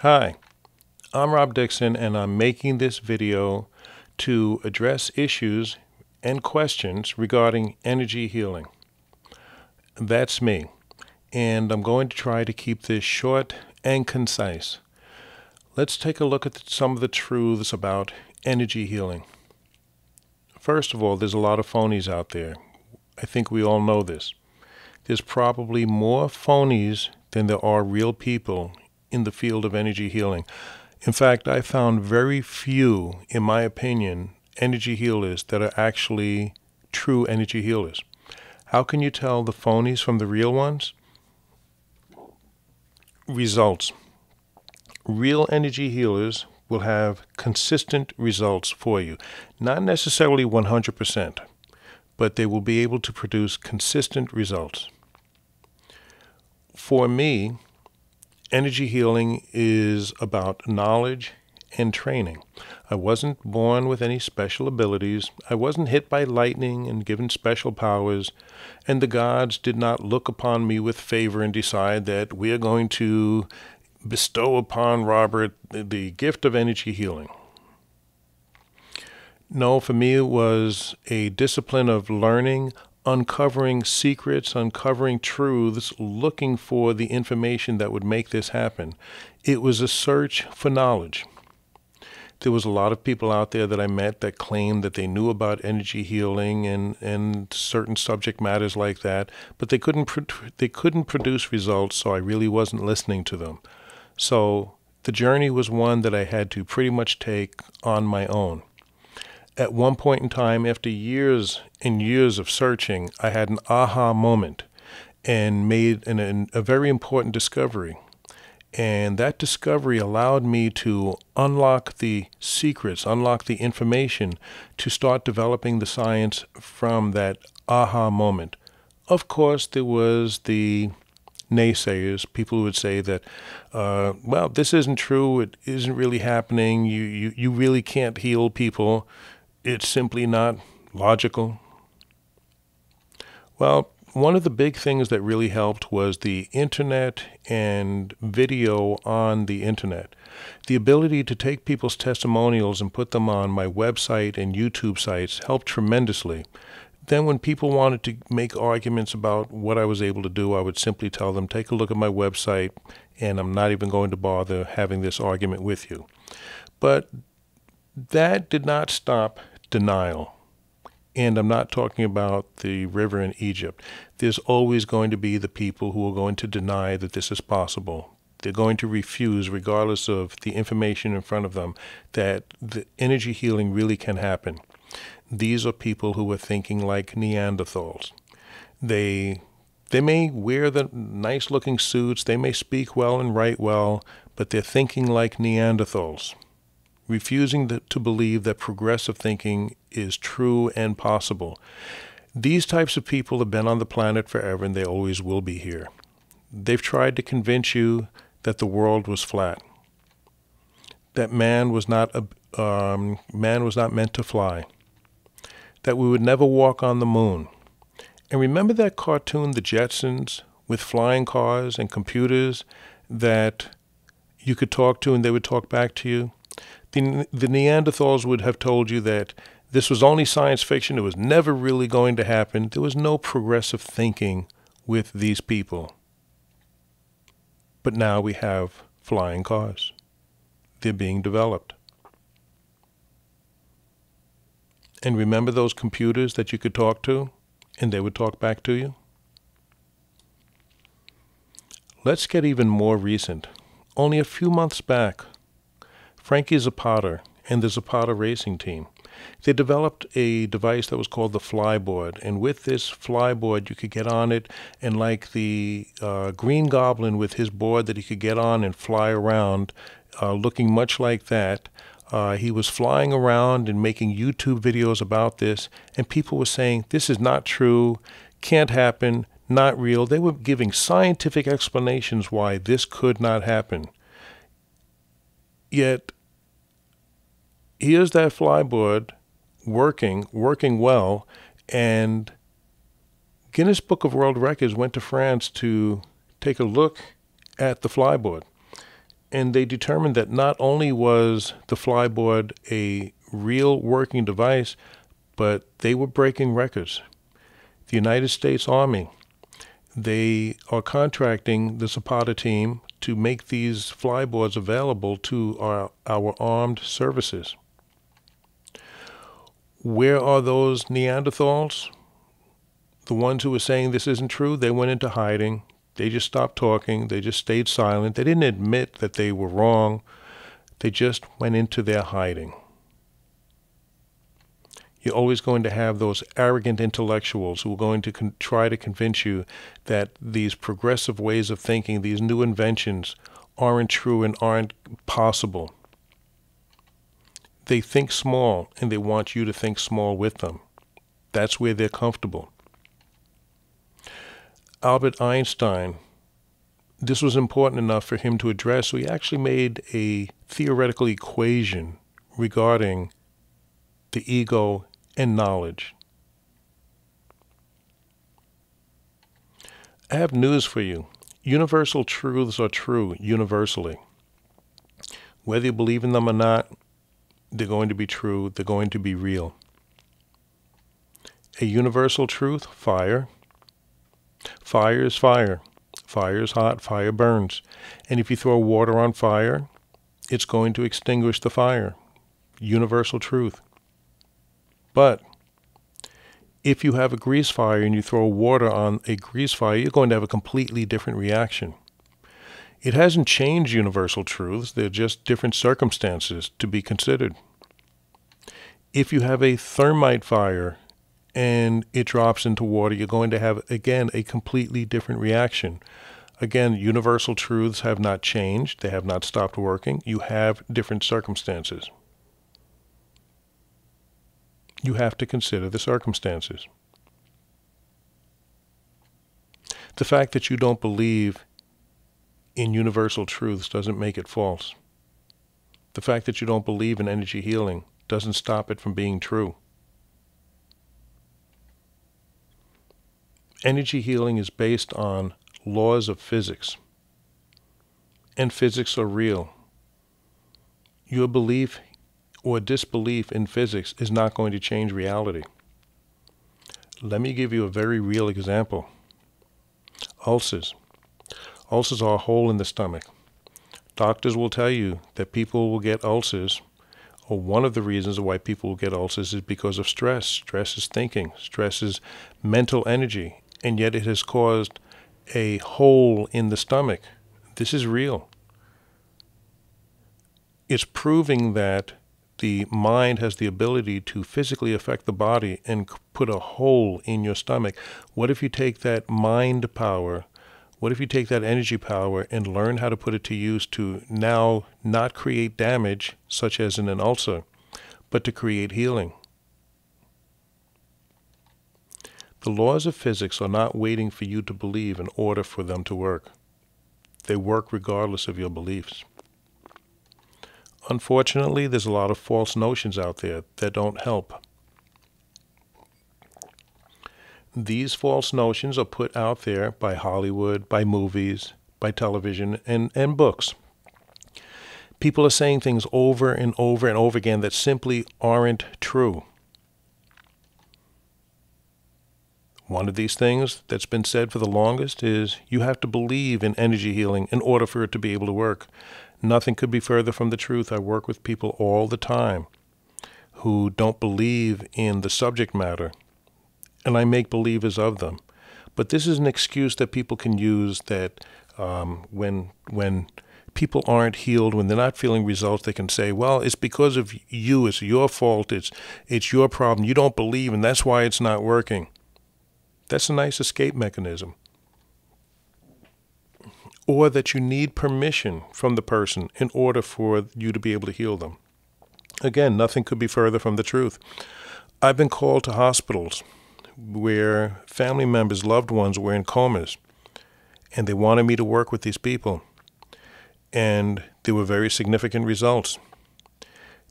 Hi, I'm Rob Dixon, and I'm making this video to address issues and questions regarding energy healing. That's me, and I'm going to try to keep this short and concise. Let's take a look at some of the truths about energy healing. First of all, there's a lot of phonies out there. I think we all know this. There's probably more phonies than there are real people in the field of energy healing. In fact, I found very few, in my opinion, energy healers that are actually true energy healers. How can you tell the phonies from the real ones? Results. Real energy healers will have consistent results for you. Not necessarily 100%, but they will be able to produce consistent results. For me, energy healing is about knowledge and training. I wasn't born with any special abilities. I wasn't hit by lightning and given special powers, and the gods did not look upon me with favor and decide that we are going to bestow upon Robert the gift of energy healing. No, for me it was a discipline of learning, uncovering secrets, uncovering truths, looking for the information that would make this happen. It was a search for knowledge. There was a lot of people out there that I met that claimed that they knew about energy healing and certain subject matters like that, but they couldn't produce results, so I really wasn't listening to them. So the journey was one that I had to pretty much take on my own. At one point in time, after years and years of searching, I had an aha moment and made a very important discovery. And that discovery allowed me to unlock the secrets, unlock the information to start developing the science from that aha moment. Of course, there was the naysayers, people who would say that, well, this isn't true, it isn't really happening, you really can't heal people, it's simply not logical. Well, one of the big things that really helped was the internet and video on the internet. The ability to take people's testimonials and put them on my website and YouTube sites helped tremendously. Then when people wanted to make arguments about what I was able to do, I would simply tell them, take a look at my website, and I'm not even going to bother having this argument with you. But that did not stop denial. And I'm not talking about the river in Egypt. There's always going to be the people who are going to deny that this is possible. They're going to refuse, regardless of the information in front of them, that the energy healing really can happen. These are people who are thinking like Neanderthals. They may wear the nice-looking suits, they may speak well and write well, but they're thinking like Neanderthals, refusing to believe that progressive thinking is true and possible. These types of people have been on the planet forever, and they always will be here. They've tried to convince you that the world was flat, that man was not meant to fly, that we would never walk on the moon. And remember that cartoon, The Jetsons, with flying cars and computers that you could talk to and they would talk back to you? The Neanderthals would have told you that this was only science fiction. It was never really going to happen. There was no progressive thinking with these people. But now we have flying cars. They're being developed. And remember those computers that you could talk to and they would talk back to you? Let's get even more recent. Only a few months back, Frankie Zapata and the Zapata racing team, they developed a device that was called the flyboard. And with this flyboard, you could get on it, and like the Green Goblin with his board that he could get on and fly around, looking much like that, he was flying around and making YouTube videos about this, and people were saying, this is not true, can't happen, not real. They were giving scientific explanations why this could not happen. Yet, here's that flyboard working well, and Guinness Book of World Records went to France to take a look at the flyboard. And they determined that not only was the flyboard a real working device, but they were breaking records. The United States Army, they are contracting the Zapata team to make these flyboards available to our armed services. Where are those Neanderthals? The ones who were saying this isn't true, they went into hiding. They just stopped talking. They just stayed silent. They didn't admit that they were wrong. They just went into their hiding. You're always going to have those arrogant intellectuals who are going to try to convince you that these progressive ways of thinking, these new inventions, aren't true and aren't possible. They think small, and they want you to think small with them. That's where they're comfortable. Albert Einstein, this was important enough for him to address, so he actually made a theoretical equation regarding the ego and knowledge. I have news for you. Universal truths are true universally. Whether you believe in them or not, they're going to be true, they're going to be real. A universal truth, fire. Fire is fire. Fire is hot, fire burns. And if you throw water on fire, it's going to extinguish the fire. Universal truth. But if you have a grease fire and you throw water on a grease fire, you're going to have a completely different reaction. It hasn't changed universal truths. They're just different circumstances to be considered. If you have a thermite fire and it drops into water, you're going to have, again, a completely different reaction. Again, universal truths have not changed. They have not stopped working. You have different circumstances. You have to consider the circumstances. The fact that you don't believe in universal truths doesn't make it false. The fact that you don't believe in energy healing doesn't stop it from being true. Energy healing is based on laws of physics, and physics are real. Your belief or disbelief in physics is not going to change reality. Let me give you a very real example. Ulcers. Ulcers are a hole in the stomach. Doctors will tell you that people will get ulcers, or one of the reasons why people will get ulcers is because of stress. Stress is thinking. Stress is mental energy. And yet it has caused a hole in the stomach. This is real. It's proving that the mind has the ability to physically affect the body and put a hole in your stomach. What if you take that mind power, what if you take that energy power and learn how to put it to use to now not create damage, such as in an ulcer, but to create healing? The laws of physics are not waiting for you to believe in order for them to work. They work regardless of your beliefs. Unfortunately, there's a lot of false notions out there that don't help. These false notions are put out there by Hollywood, by movies, by television, and books. People are saying things over and over and over again that simply aren't true. One of these things that's been said for the longest is you have to believe in energy healing in order for it to be able to work. Nothing could be further from the truth. I work with people all the time who don't believe in the subject matter, and I make believers of them. But this is an excuse that people can use that when people aren't healed, when they're not feeling results, they can say, well, it's because of you. It's your fault. It's your problem. You don't believe, and that's why it's not working. That's a nice escape mechanism. Or that you need permission from the person in order for you to be able to heal them. Again, nothing could be further from the truth. I've been called to hospitals where family members, loved ones were in comas, and they wanted me to work with these people. And there were very significant results.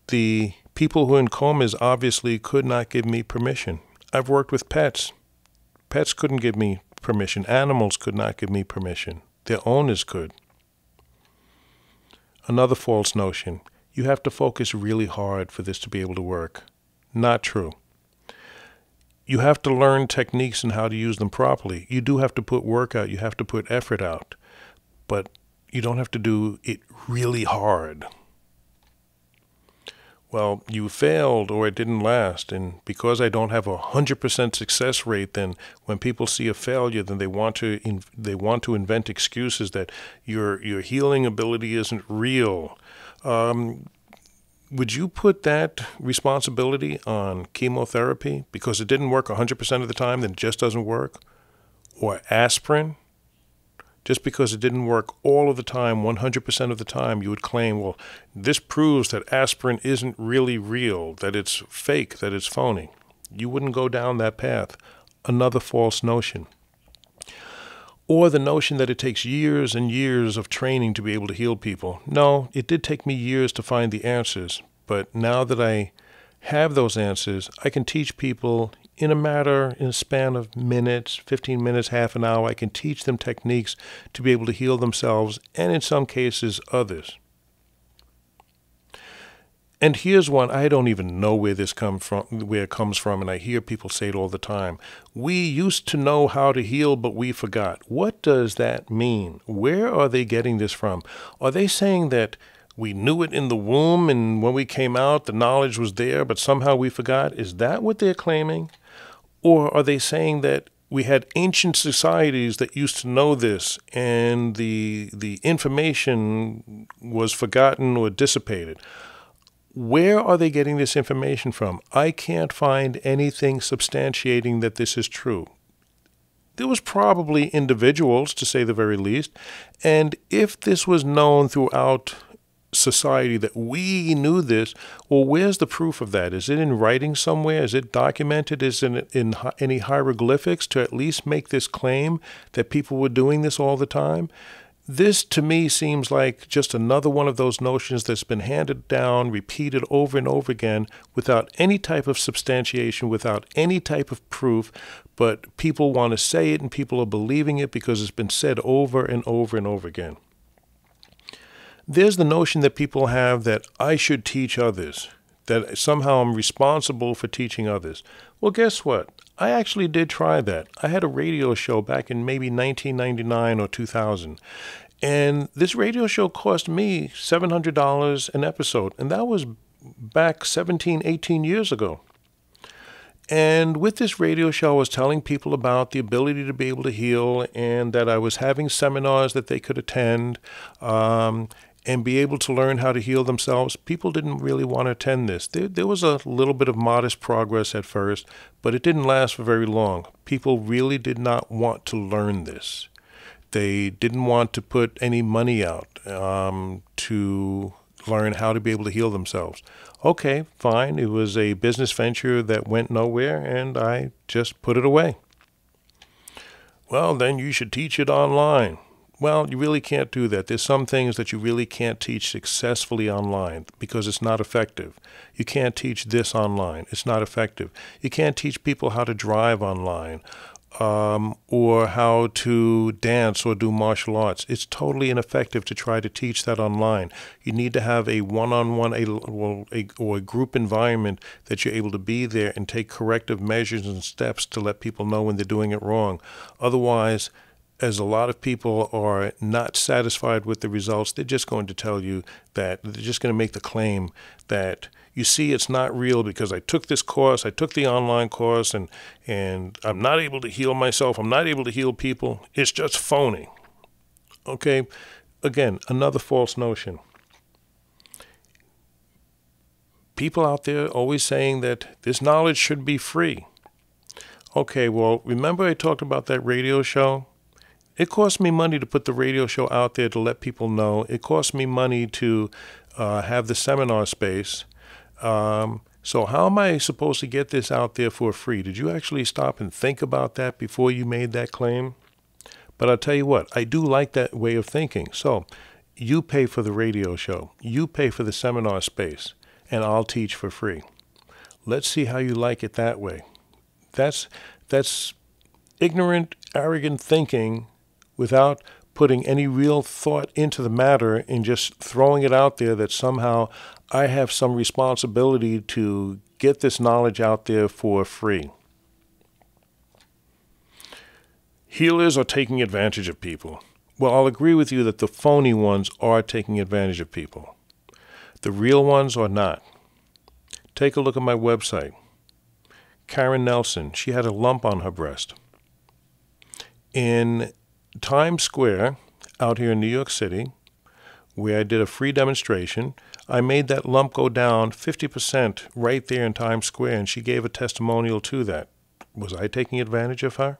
The people who were in comas obviously could not give me permission. I've worked with pets. Pets couldn't give me permission. Animals could not give me permission. Their owners could. Another false notion. You have to focus really hard for this to be able to work. Not true. You have to learn techniques and how to use them properly. You do have to put work out. You have to put effort out. But you don't have to do it really hard. Well, you failed or it didn't last. And because I don't have a 100% success rate, then when people see a failure, then they want to invent excuses that your healing ability isn't real. Would you put that responsibility on chemotherapy because it didn't work 100% of the time, then it just doesn't work? Or aspirin? Just because it didn't work all of the time, 100% of the time, you would claim, well, this proves that aspirin isn't really real, that it's fake, that it's phony. You wouldn't go down that path. Another false notion. Or the notion that it takes years and years of training to be able to heal people. No, it did take me years to find the answers, but now that I have those answers, I can teach people in a span of minutes, 15 minutes, half an hour. I can teach them techniques to be able to heal themselves and in some cases others. And here's one, I don't even know where it comes from, and I hear people say it all the time. We used to know how to heal, but we forgot. What does that mean? Where are they getting this from? Are they saying that we knew it in the womb, and when we came out, the knowledge was there, but somehow we forgot? Is that what they're claiming? Or are they saying that we had ancient societies that used to know this, and the information was forgotten or dissipated? Where are they getting this information from? I can't find anything substantiating that this is true. There was probably individuals, to say the very least, and if this was known throughout society that we knew this, well, where's the proof of that? Is it in writing somewhere? Is it documented? Is it in any hieroglyphics to at least make this claim that people were doing this all the time? This, to me, seems like just another one of those notions that's been handed down, repeated over and over again, without any type of substantiation, without any type of proof, but people want to say it and people are believing it because it's been said over and over and over again. There's the notion that people have that I should teach others, that somehow I'm responsible for teaching others. Well, guess what? I actually did try that. I had a radio show back in maybe 1999 or 2000. And this radio show cost me $700 an episode. And that was back 17, 18 years ago. And with this radio show, I was telling people about the ability to be able to heal and that I was having seminars that they could attend and be able to learn how to heal themselves. People didn't really want to attend this. There was a little bit of modest progress at first, but it didn't last for very long. People really did not want to learn this. They didn't want to put any money out to learn how to be able to heal themselves. Okay, fine. It was a business venture that went nowhere, and I just put it away. Well, then you should teach it online. Well, you really can't do that. There's some things that you really can't teach successfully online because it's not effective. You can't teach this online. It's not effective. You can't teach people how to drive online or how to dance or do martial arts. It's totally ineffective to try to teach that online. You need to have a one-on-one or a group environment that you're able to be there and take corrective measures and steps to let people know when they're doing it wrong. Otherwise, as a lot of people are not satisfied with the results, they're just going to tell you that they're just going to make the claim that, you see, it's not real because I took this course, I took the online course, and I'm not able to heal myself, I'm not able to heal people. It's just phony. Okay, again, another false notion. People out there always saying that this knowledge should be free. Okay, well, remember I talked about that radio show? It cost me money to put the radio show out there to let people know. It cost me money to have the seminar space. So how am I supposed to get this out there for free? Did you actually stop and think about that before you made that claim? But I'll tell you what, I do like that way of thinking. So you pay for the radio show. You pay for the seminar space, and I'll teach for free. Let's see how you like it that way. That's ignorant, arrogant thinking without putting any real thought into the matter and just throwing it out there that somehow I have some responsibility to get this knowledge out there for free. Healers are taking advantage of people. Well, I'll agree with you that the phony ones are taking advantage of people. The real ones are not. Take a look at my website. Karen Nelson, she had a lump on her breast. In Times Square, out here in New York City, where I did a free demonstration, I made that lump go down 50% right there in Times Square, and she gave a testimonial to that. Was I taking advantage of her?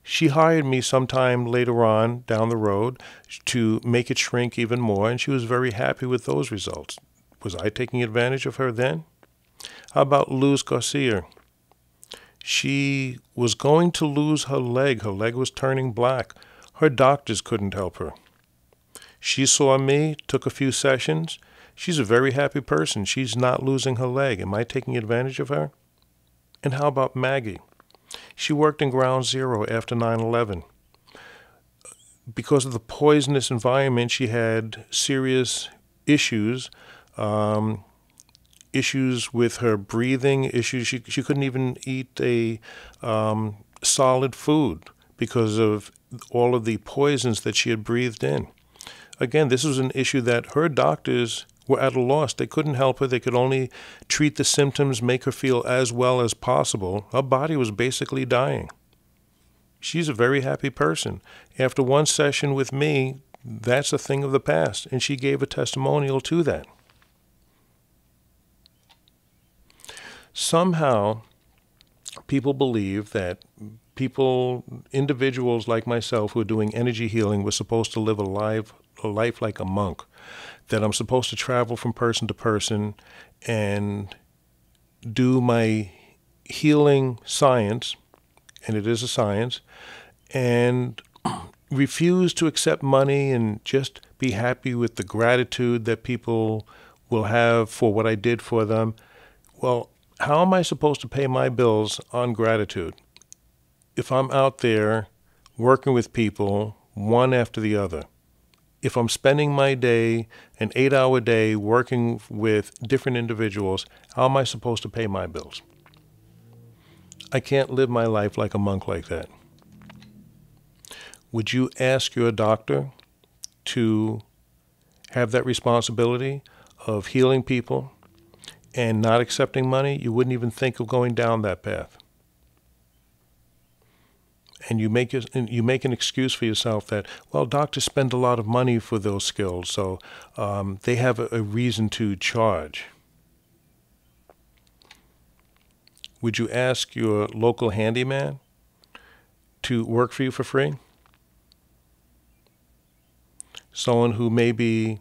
She hired me sometime later on down the road to make it shrink even more, and she was very happy with those results. Was I taking advantage of her then? How about Luz Garcia? She was going to lose her leg. Her leg was turning black. Her doctors couldn't help her. She saw me, took a few sessions. She's a very happy person. She's not losing her leg. Am I taking advantage of her? And how about Maggie? She worked in Ground Zero after 9/11. Because of the poisonous environment, she had serious issues, issues with her breathing, issues. She couldn't even eat a solid food because of all of the poisons that she had breathed in. Again, this was an issue that her doctors were at a loss. They couldn't help her. They could only treat the symptoms, make her feel as well as possible. Her body was basically dying. She's a very happy person. After one session with me, that's a thing of the past, and she gave a testimonial to that. Somehow, people believe that individuals like myself who are doing energy healing were supposed to live a life like a monk, that I'm supposed to travel from person to person and do my healing science, and it is a science, and refuse to accept money and just be happy with the gratitude that people will have for what I did for them. Well, how am I supposed to pay my bills on gratitude if I'm out there working with people one after the other? If I'm spending my day, an 8-hour day, working with different individuals, how am I supposed to pay my bills? I can't live my life like a monk like that. Would you ask your doctor to have that responsibility of healing people and not accepting money? You wouldn't even think of going down that path. And you make an excuse for yourself that, well, doctors spend a lot of money for those skills, so they have a reason to charge. Would you ask your local handyman to work for you for free? Someone who maybe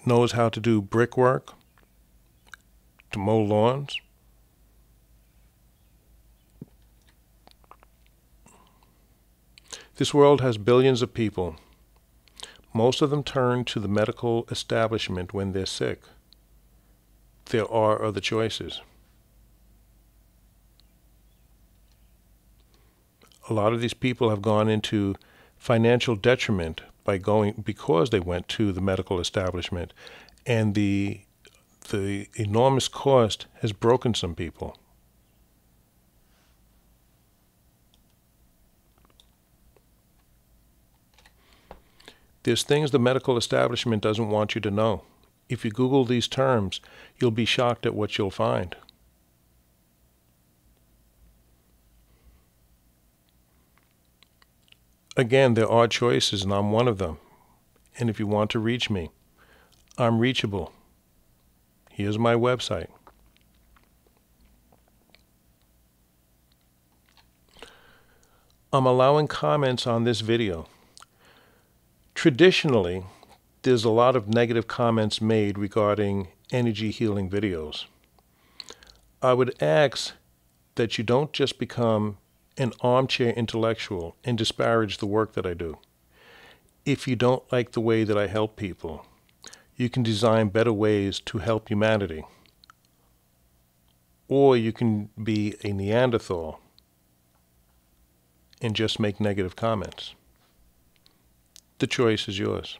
knows how to do brickwork, to mow lawns? This world has billions of people. Most of them turn to the medical establishment when they're sick. There are other choices. A lot of these people have gone into financial detriment because they went to the medical establishment, and the enormous cost has broken some people. There's things the medical establishment doesn't want you to know. If you Google these terms, you'll be shocked at what you'll find. Again, there are choices, and I'm one of them. And if you want to reach me, I'm reachable. Here's my website. I'm allowing comments on this video. Traditionally, there's a lot of negative comments made regarding energy healing videos. I would ask that you don't just become an armchair intellectual and disparage the work that I do. If you don't like the way that I help people, you can design better ways to help humanity. Or you can be a Neanderthal and just make negative comments. The choice is yours.